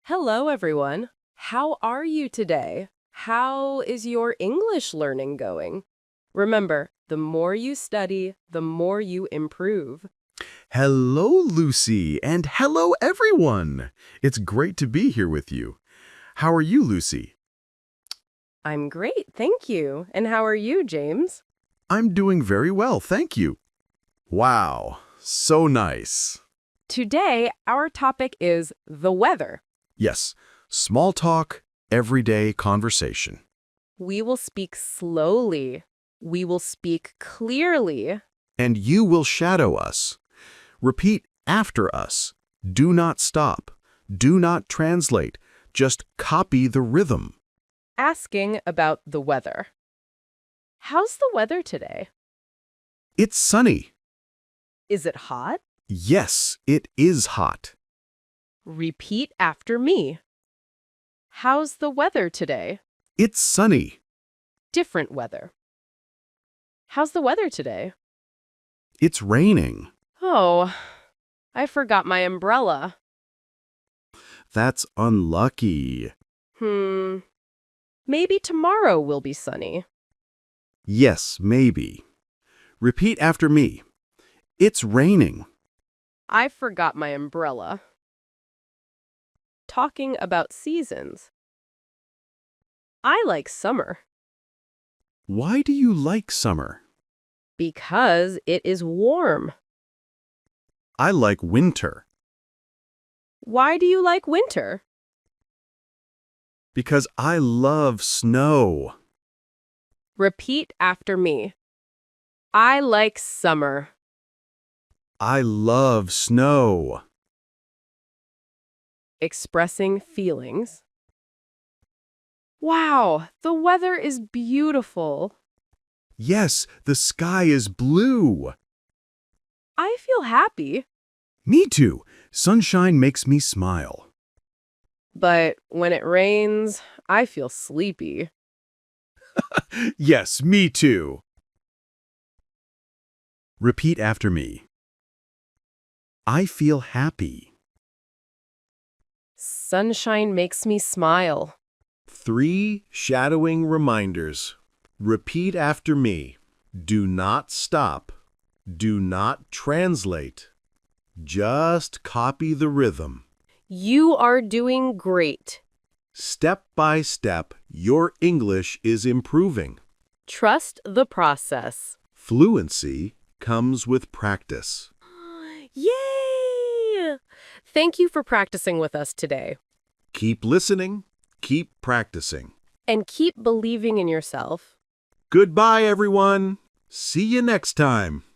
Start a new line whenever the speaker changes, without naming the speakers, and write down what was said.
Hello, everyone. How are you today? How is your English learning going? Remember, the more you study, the more you improve.
Hello, Lucy, and hello, everyone. It's great to be here with you. How are you, Lucy?
I'm great, thank you. And how are you, James?
I'm doing very well, thank you. Wow, so nice.
Today, our topic is the weather.
Yes, small talk, everyday conversation.
We will speak slowly. We will speak clearly.
And you will shadow us. Repeat after us. Do not stop. Do not translate. Just copy the rhythm.
Asking about the weather. How's the weather today?
It's sunny.
Is it hot?
Yes, it is hot.
Repeat after me. How's the weather today?
It's sunny.
Different weather. How's the weather today?
It's raining.
Oh, I forgot my umbrella.
That's unlucky.
Maybe tomorrow will be sunny.
Yes, maybe. Repeat after me. It's raining.
I forgot my umbrella. Talking about seasons. I like summer
Why do you like summer?
because it is warm.
I like winter
Why do you like winter?
because I love snow.
Repeat after me. I like summer.
I love snow.
Expressing feelings. Wow, the weather is beautiful.
Yes, the sky is blue.
I feel happy.
Me too. Sunshine makes me smile.
But when it rains, I feel sleepy.
Yes, me too. Repeat after me. I feel happy.
Sunshine makes me smile.
3 shadowing reminders. Repeat after me. Do not stop. Do not translate. Just copy the rhythm.
You are doing great.
Step by step, your English is improving.
Trust the process.
Fluency comes with practice.
Yay! Thank you for practicing with us today.
Keep listening, keep practicing.
And keep believing in yourself.
Goodbye, everyone. See you next time.